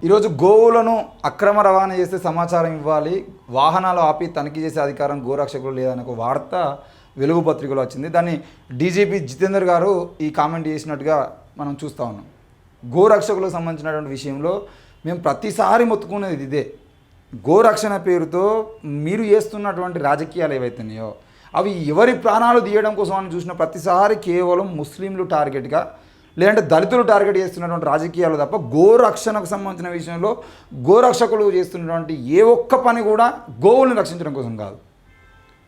ఈరోజు గోవులను అక్రమ రవాణా చేస్తే సమాచారం ఇవ్వాలి, వాహనాలు ఆపి తనిఖీ చేసే అధికారం గోరక్షకులు లేదనే ఒక వార్త వెలుగు పత్రికలో వచ్చింది. దాన్ని డీజీపీ జితేందర్ గారు ఈ కామెంట్ చేసినట్టుగా మనం చూస్తూ ఉన్నాం. గోరక్షకులకు సంబంధించినటువంటి విషయంలో మేము ప్రతిసారి మొత్తుకునేది ఇదే. గోరక్షణ పేరుతో మీరు చేస్తున్నటువంటి రాజకీయాలు ఏవైతున్నాయో అవి ఎవరి ప్రాణాలు తీయడం కోసం అని చూసిన ప్రతిసారి కేవలం ముస్లింలు టార్గెట్గా, లేదంటే దళితులు టార్గెట్ చేస్తున్నటువంటి రాజకీయాలు తప్ప గోరక్షణకు సంబంధించిన విషయంలో గోరక్షకులు చేస్తున్నటువంటి ఏ ఒక్క పని కూడా గోవుల్ని రక్షించడం కోసం కాదు.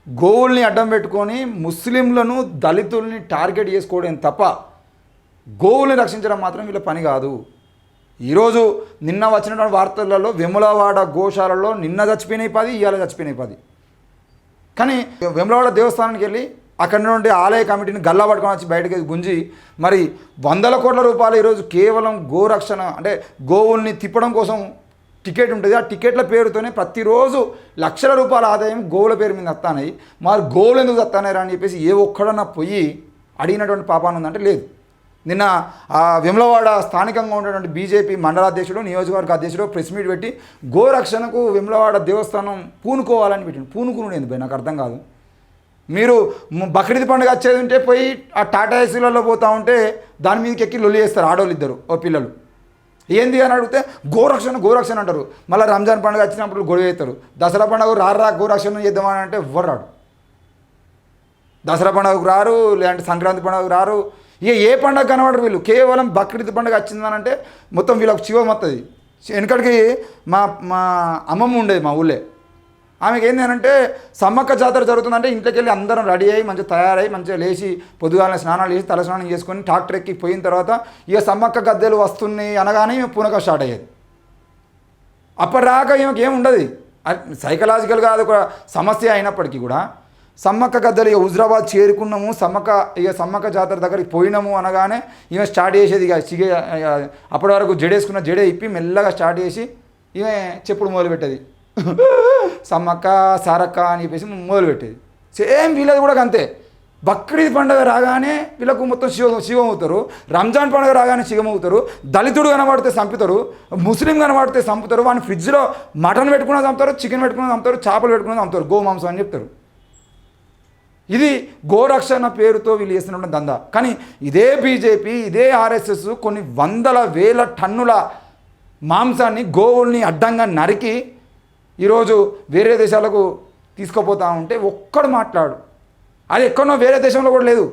గోవుల్ని అడ్డం పెట్టుకొని ముస్లింలను దళితుల్ని టార్గెట్ చేసుకోవడం తప్ప గోవుల్ని రక్షించడం మాత్రం వీళ్ళ పని కాదు. ఈరోజు నిన్న వచ్చినటువంటి వార్తలలో వెములవాడ గోశాలలో నిన్న చచ్చిపోయినాయి 10, ఇవాళ చచ్చిపోయినాయి 10. కానీ వెములవాడ దేవస్థానానికి వెళ్ళి అక్కడ నుండి ఆలయ కమిటీని గల్లా పట్టుకొని వచ్చి బయటకి గుంజి మరి 100 కోట్ల రూపాయలు ఈరోజు కేవలం గోరక్షణ అంటే గోవుల్ని తిప్పడం కోసం టికెట్ ఉంటుంది. ఆ టికెట్ల పేరుతోనే ప్రతిరోజు లక్షల రూపాయల ఆదాయం గోవుల పేరు మీద వస్తాయి. మరి గోవులు ఎందుకు వస్తాయి అని చెప్పేసి ఏ ఒక్కడన్నా పోయి అడిగినటువంటి పాపాన్ని ఉందంటే లేదు. నిన్న ఆ వెములవాడ స్థానికంగా ఉన్నటువంటి బీజేపీ మండలాధ్యక్షుడు, నియోజకవర్గ అధ్యక్షుడు ప్రెస్ మీట్ పెట్టి గోరక్షణకు వెములవాడ దేవస్థానం పూనుకోవాలని పెట్టిండు. పూనుకుని ఏంది నాకు అర్థం కాదు. మీరు బక్రీద్ పండుగ వచ్చేది ఉంటే పోయి ఆ టాటా ఏసీలలో పోతూ ఉంటే దాని మీదకి ఎక్కి లొల్లి చేస్తారు ఆడవాళ్ళు ఇద్దరు ఓ పిల్లలు. ఏంది అని అడిగితే గోరక్షణ అంటారు. మళ్ళీ రంజాన్ పండుగ వచ్చినప్పుడు గొడవ చేస్తారు. దసరా పండుగ రారా గోరక్షణ చేద్దామని అంటే ఎవ్వరు రాడు. దసరా పండుగకు రారు, లేదంటే సంక్రాంతి పండుగకు రారు. ఇక ఏ పండుగ కనబడరు వీళ్ళు. కేవలం బక్రీద్ పండుగ వచ్చిందనంటే మొత్తం వీళ్ళకి శివం వస్తుంది. వెనకడికి మా అమ్మమ్మ ఉండేది మా ఊళ్ళే. ఆమెకి ఏంటి అంటే సమ్మక్క జాతర జరుగుతుందంటే ఇంట్లోకి వెళ్ళి అందరం రెడీ అయ్యి మంచిగా తయారై మంచిగా లేచి పొద్దుగానే స్నానాలు చేసి తలస్నానం చేసుకొని ట్రాక్టర్ ఎక్కి పోయిన తర్వాత ఇక సమ్మక్క గద్దెలు వస్తున్నాయి అనగానే ఈమె పూనక స్టార్ట్ అయ్యేది. అప్పటిదాకా ఈమెకి ఏమి ఉండదు. సైకలాజికల్గా అది ఒక సమస్య అయినప్పటికీ కూడా సమ్మక్క గద్దెలు ఇక హుజరాబాద్ చేరుకున్నాము, సమ్మక్క జాతర దగ్గరికి పోయినాము అనగానే ఈమె స్టార్ట్ చేసేది. ఇక అప్పటి వరకు జడేసుకున్న జడే ఇప్పి మెల్లగా స్టార్ట్ చేసి ఈమె చెప్పుడు మొదలుపెట్టేది. సమ్మక్క సారక్క అని చెప్పేసి మొదలుపెట్టేది. సేమ్ వీళ్ళది కూడా అంతే. బక్రీద్ పండుగ రాగానే వీళ్ళకు మొత్తం శివం అవుతారు. రంజాన్ పండుగ రాగానే శివం అవుతారు. దళితుడు కనబడితే చంపుతారు, ముస్లిం కనబడితే చంపుతారు. వాడిని ఫ్రిడ్జ్లో మటన్ పెట్టుకుని చంపుతారు, చికెన్ పెట్టుకుని చంపుతారు, చేపలు పెట్టుకుని చంపుతారు, గోమాంసం అని చెప్తారు. ఇది గోరక్షణ పేరుతో వీళ్ళు చేస్తున్న దందా. కానీ ఇదే బీజేపీ, ఇదే ఆర్ఎస్ఎస్ కొన్ని 100,000 టన్నుల మాంసాన్ని గోవుల్ని అడ్డంగా నరికి ఈరోజు వేరే దేశాలకు తీసుకుపోతా ఉంటే ఒక్కడు మాట్లాడు. అది ఎక్కడో వేరే దేశంలో కూడా లేదు.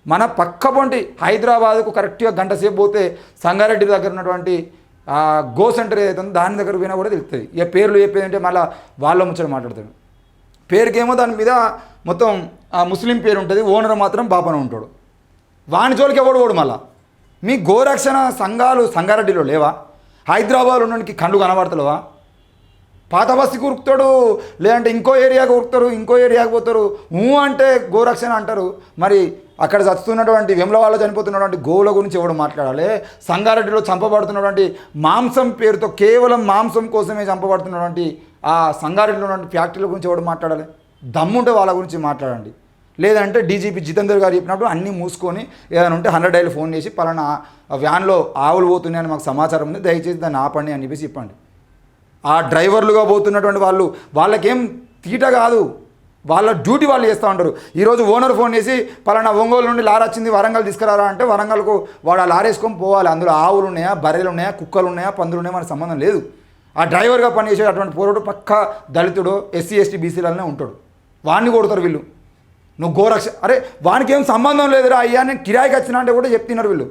మన పక్కపొంటి హైదరాబాద్కు కరెక్ట్గా గంట సేపు పోతే సంగారెడ్డి దగ్గర ఉన్నటువంటి గో సెంటర్ ఏదైతే ఉందో దాని దగ్గర పోయినా కూడా తెలుస్తుంది. ఇక పేర్లు చెప్పేదంటే మళ్ళీ వాళ్ళ ముచ్చట మాట్లాడతాడు. పేరుకేమో దాని మీద మొత్తం ముస్లిం పేరు ఉంటుంది, ఓనర్ మాత్రం బాపన ఉంటాడు. వాని జోలికి ఎవడు ఓడు. మళ్ళా మీ గోరక్షణ సంఘాలు సంగారెడ్డిలో లేవా? హైదరాబాద్లో ఉన్నకి కళ్ళు కనబడతలేవా? పాత బస్తికి ఉరుకుతాడు, లేదంటే ఇంకో ఏరియాకి ఉరుకుతారు, ఇంకో ఏరియాకి పోతారు. అంటే గోరక్షణ అంటారు. మరి అక్కడ చస్తున్నటువంటి వెములవాడలో చనిపోతున్నటువంటి గోవుల గురించి ఎవడు మాట్లాడాలి? సంగారెడ్డిలో చంపబడుతున్నటువంటి మాంసం పేరుతో కేవలం మాంసం కోసమే చంపబడుతున్నటువంటి ఆ సంగారెడ్డిలో ఉన్నటువంటి ఫ్యాక్టరీల గురించి ఎవడు మాట్లాడాలి? దమ్ముంటే వాళ్ళ గురించి మాట్లాడండి. లేదంటే డీజీపీ జితేందర్ గారు చెప్పినప్పుడు అన్నీ మూసుకొని ఏదైనా ఉంటే 100 డైల్ ఫోన్ చేసి పలానా వ్యాన్లో ఆవులు పోతున్నాయని మాకు సమాచారం ఉంది, దయచేసి దాన్ని ఆపండి అని చెప్పేసి చెప్పండి. ఆ డ్రైవర్లుగా పోతున్నటువంటి వాళ్ళకేం తీట కాదు, వాళ్ళ డ్యూటీ వాళ్ళు చేస్తూ ఉంటారు. ఈరోజు ఓనర్ ఫోన్ చేసి పలానా ఒంగోలు నుండి లారీ వచ్చింది వరంగల్ తీసుకురారా అంటే వరంగల్కు వాడు ఆ లారీ వేసుకొని పోవాలి. అందులో ఆవులు ఉన్నాయా, బర్రెలు ఉన్నాయా, కుక్కలు ఉన్నాయా, పందులు ఉన్నాయా మనకు సంబంధం లేదు. ఆ డ్రైవర్గా పనిచేసే అటువంటి పోరాడు పక్క దళితుడు, ఎస్సీ ఎస్టీ బీసీలనే ఉంటాడు. వాడిని కొడతారు వీళ్ళు. నువ్వు గోరక్ష అరే వానికి ఏం సంబంధం లేదురా అయ్యా, నేను కిరాయికి వచ్చినా అంటే కూడా చెప్తున్నారు వీళ్ళు.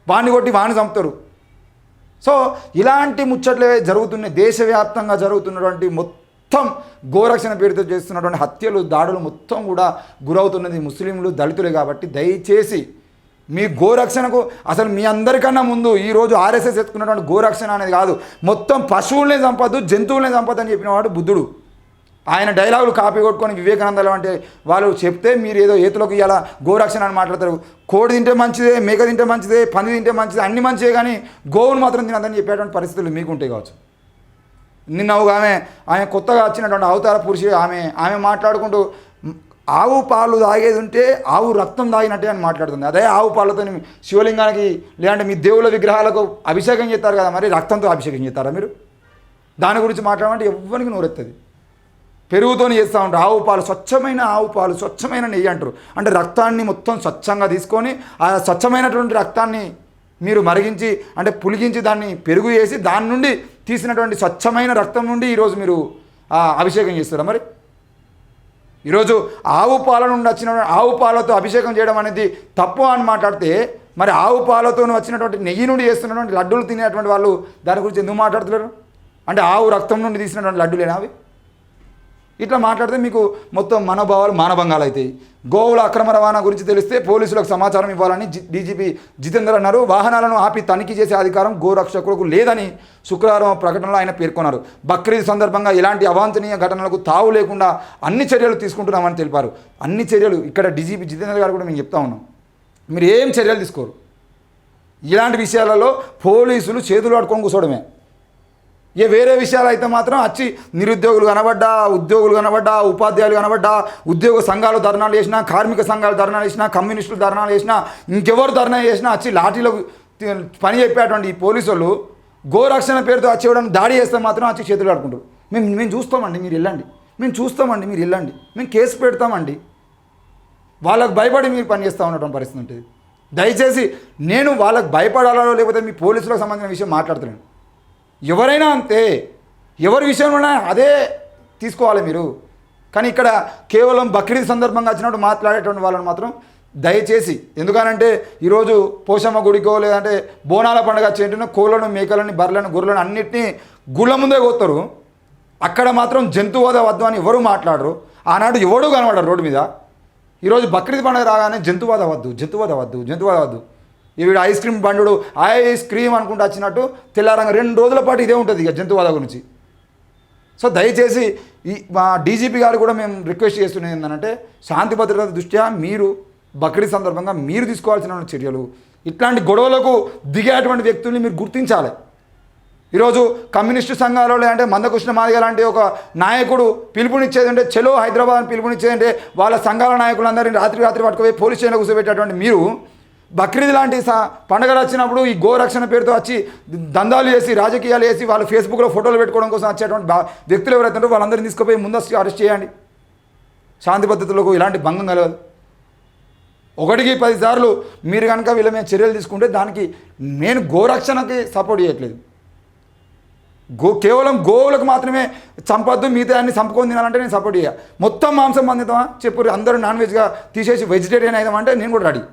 వాడిని కొట్టి వాడిని చంపుతారు. సో ఇలాంటి ముచ్చట్లే జరుగుతున్నాయి. దేశవ్యాప్తంగా జరుగుతున్నటువంటి మొత్తం గోరక్షణ పేరుతో చేస్తున్నటువంటి హత్యలు, దాడులు మొత్తం కూడా గురవుతున్నది ముస్లింలు, దళితులే. కాబట్టి దయచేసి మీ గోరక్షణకు అసలు మీ అందరికన్నా ముందు ఈరోజు ఆర్ఎస్ఎస్ ఎత్తుకున్నటువంటి గోరక్షణ అనేది కాదు, మొత్తం పశువులనే చంపద్దు, జంతువులనే చంపద్దు అని చెప్పినవాడు బుద్ధుడు. ఆయన డైలాగులు కాపీ కొట్టుకొని వివేకానందలు అంటే వాళ్ళు చెప్తే మీరు ఏదో ఏతులకు ఇలా గోరక్షణ అని మాట్లాడతారు. కోడి తింటే మంచిదే, మేక తింటే మంచిదే, పంది తింటే మంచిదే, అన్ని మంచిదే, కానీ గోవును మాత్రం తినదని చెప్పేటువంటి పరిస్థితులు మీకుంటాయి కావచ్చు. నిన్న ఆమె కొత్తగా వచ్చినటువంటి అవతార పురుషి ఆమె మాట్లాడుకుంటూ ఆవు పాలు తాగేది ఉంటే ఆవు రక్తం తాగినట్టే అని మాట్లాడుతుంది. అదే ఆవు పాలతో శివలింగానికి లేదంటే మీ దేవుళ్ళ విగ్రహాలకు అభిషేకం చేస్తారు కదా, మరి రక్తంతో అభిషేకం చేస్తారా మీరు? దాని గురించి మాట్లాడమంటే ఎవ్వరికి నోరెత్తది. పెరుగుతోని చేస్తూ ఉంటారు. ఆవు పాలు, స్వచ్ఛమైన ఆవు పాలు, స్వచ్ఛమైన నెయ్యి అంటారు. అంటే రక్తాన్ని మొత్తం స్వచ్ఛంగా తీసుకొని ఆ స్వచ్ఛమైనటువంటి రక్తాన్ని మీరు మరిగించి అంటే పులిగించి దాన్ని పెరుగు చేసి దాని నుండి తీసినటువంటి స్వచ్ఛమైన రక్తం నుండి ఈరోజు మీరు అభిషేకం చేస్తారా? మరి ఈరోజు ఆవు పాల నుండి వచ్చిన ఆవు పాలతో అభిషేకం చేయడం అనేది తప్పు అని మాట్లాడితే, మరి ఆవు పాలతో వచ్చినటువంటి నెయ్యి నుండి చేస్తున్నటువంటి లడ్డూలు తినేటువంటి వాళ్ళు దాని గురించి ఎందుకు మాట్లాడుతున్నారు? అంటే ఆవు రక్తం నుండి తీసినటువంటి లడ్డూలేనా అవి? ఇట్లా మాట్లాడితే మీకు మొత్తం మనోభావాలు మానభంగాలు అవుతాయి. గోవుల అక్రమ రవాణా గురించి తెలిస్తే పోలీసులకు సమాచారం ఇవ్వాలని డీజీపీ జితేందర్ అన్నారు. వాహనాలను ఆపి తనిఖీ చేసే అధికారం గోరక్షకులకు లేదని శుక్రవారం ప్రకటనలో ఆయన పేర్కొన్నారు. బక్రీద్ సందర్భంగా ఇలాంటి అవాంఛనీయ ఘటనలకు తావు లేకుండా అన్ని చర్యలు తీసుకుంటున్నామని తెలిపారు. అన్ని చర్యలు ఇక్కడ డీజీపీ జితేందర్ గారు కూడా మేము చెప్తా ఉన్నాం, మీరు ఏం చర్యలు తీసుకోరు. ఇలాంటి విషయాలలో పోలీసులు చేతులు పట్టుకొని కూర్చోవడమే. వేరే విషయాలు అయితే మాత్రం వచ్చి నిరుద్యోగులు కనబడ్డా, ఉద్యోగులు కనబడ్డా, ఉపాధ్యాయులు కనబడ్డా, ఉద్యోగ సంఘాలు ధర్నాలు చేసినా, కార్మిక సంఘాలు ధర్నాలు చేసినా, కమ్యూనిస్టులు ధర్నాలు చేసినా, ఇంకెవరు ధర్నా చేసినా వచ్చి లాఠీలకు పని చెప్పేటువంటి ఈ పోలీసులు గోరక్షణ పేరుతో వచ్చి ఇవ్వడం దాడి చేస్తే మాత్రం వచ్చి చేతులు ఆడుకుంటారు. మేము చూస్తామండి, మీరు వెళ్ళండి, మేము చూస్తామండి, మీరు వెళ్ళండి, మేము కేసు పెడతామండి. వాళ్ళకు భయపడి మీరు పని చేస్తూ ఉండటం పరిస్థితి ఉంటుంది. దయచేసి నేను వాళ్ళకు భయపడాలో లేకపోతే మీ పోలీసులకు సంబంధించిన విషయం మాట్లాడుతున్నాను. ఎవరైనా అంతే, ఎవరి విషయంలోనే అదే తీసుకోవాలి మీరు. కానీ ఇక్కడ కేవలం బక్రీద్ సందర్భంగా వచ్చినట్టు మాట్లాడేటువంటి వాళ్ళని మాత్రం దయచేసి, ఎందుకనంటే ఈరోజు పోషమ్మ గుడికో లేదంటే బోనాల పండుగ వచ్చేటో కోళ్ళను, మేకలను, బర్రెలను, గొర్రెలను అన్నింటినీ గుళ్ళ ముందే కోస్తారు. అక్కడ మాత్రం జంతువధ వద్దు అని ఎవరు మాట్లాడరు. ఆనాడు ఎవడు కనబడరు రోడ్డు మీద. ఈరోజు బక్రీద్ పండుగ రాగానే జంతువధ వద్దు, జంతువధ వద్దు, జంతువధ వద్దు. వీడు ఐస్ క్రీమ్ బండు ఐస్ క్రీమ్ అనుకుంటూ వచ్చినట్టు తెల్లారంగా 2 రోజుల పాటు ఇదే ఉంటుంది ఇక జంతువాద గురించి. సో దయచేసి ఈ మా డీజీపీ గారు కూడా మేము రిక్వెస్ట్ చేస్తున్నది ఏంటంటే, శాంతి భద్రత దృష్ట్యా మీరు బక్రీద్ సందర్భంగా మీరు తీసుకోవాల్సిన చర్యలు, ఇట్లాంటి గొడవలకు దిగేటువంటి వ్యక్తుల్ని మీరు గుర్తించాలి. ఈరోజు కమ్యూనిస్టు సంఘాలు లేదంటే మందకృష్ణ మాదిగ లాంటి ఒక నాయకుడు పిలుపునిచ్చేదంటే, చలో హైదరాబాద్ అని పిలుపునిచ్చేదంటే వాళ్ళ సంఘాల నాయకులందరినీ రాత్రి పట్టుకుపోయి పోలీస్ స్టేషన్లో కూర్చోబెట్టేటువంటి మీరు బక్రీద్ లాంటి పండుగలు వచ్చినప్పుడు ఈ గోరక్షణ పేరుతో వచ్చి దందాలు చేసి, రాజకీయాలు చేసి, వాళ్ళు ఫేస్బుక్లో ఫోటోలు పెట్టుకోవడం కోసం వచ్చేటువంటి వ్యక్తులు ఎవరైతే ఉంటారో వాళ్ళందరినీ తీసుకుపోయి ముందస్తు అరెస్ట్ చేయండి. శాంతి పద్ధతులకు ఇలాంటి భంగం కలగదు. 1కి 10 సార్లు మీరు కనుక వీళ్ళ మీద చర్యలు తీసుకుంటే దానికి నేను గోరక్షణకి సపోర్ట్ చేయట్లేదు. కేవలం గోవులకు మాత్రమే చంపొద్దు, మిగతా అన్ని చంపుకొని తినాలంటే నేను సపోర్ట్ చేయ. మొత్తం మాంసం పందిద్దామా చెప్పు, అందరూ నాన్ వెజ్గా తీసేసి వెజిటేరియన్ అయిదామంటే నేను కూడా రెడీ.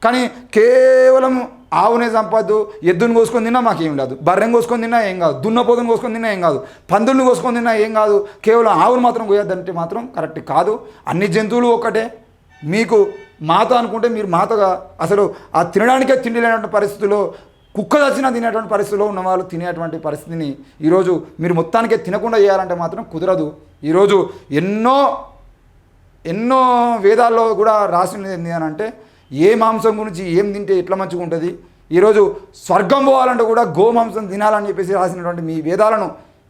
కానీ కేవలం ఆవునే చంపొద్దు, ఎద్దుని కోసుకొని తిన్నా మాకేం లేదు, బర్రెని కోసుకొని తిన్నా ఏం కాదు, దున్నపోతుని కోసుకొని తిన్నా ఏం కాదు, పందుల్ని కోసుకొని తిన్నా ఏం కాదు, కేవలం ఆవును మాత్రం కోయొద్దంటే మాత్రం కరెక్ట్ కాదు. అన్ని జంతువులు ఒక్కటే. మీకు మాత అనుకుంటే మీరు మాతగా అసలు ఆ తినడానికే తిండి లేనటువంటి పరిస్థితుల్లో, కుక్క చచ్చినా తినేటువంటి పరిస్థితిలో ఉన్న వాళ్ళు తినేటువంటి పరిస్థితిని ఈరోజు మీరు మొత్తానికే తినకుండా చేయాలంటే మాత్రం కుదరదు. ఈరోజు ఎన్నో వేదాల్లో కూడా రాసినది ఏంటి అని అంటే, ఏ మాంసం గురించి ఏం తింటే ఎట్లా మంచిగా ఉంటుంది, ఈరోజు స్వర్గం పోవాలంటే కూడా గోమాంసం తినాలని చెప్పేసి రాసినటువంటి మీ వేదాలను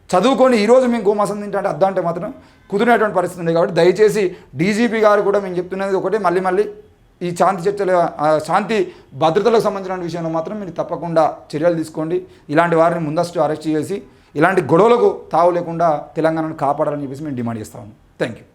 చదువుకొని ఈరోజు మేము గోమాంసం తింటే అర్థం అంటే మాత్రం కుదిరినటువంటి పరిస్థితి ఉంది. కాబట్టి దయచేసి డీజీపీ గారు కూడా మేము చెప్తున్నది ఒకటే, మళ్ళీ ఈ శాంతి చర్చలు, శాంతి భద్రతలకు సంబంధించిన విషయంలో మాత్రం మీరు తప్పకుండా చర్యలు తీసుకోండి. ఇలాంటి వారిని ముందస్తు అరెస్ట్ చేసి ఇలాంటి గొడవలకు తావు లేకుండా తెలంగాణను కాపాడాలని చెప్పేసి మేము డిమాండ్ చేస్తాము. Thank you.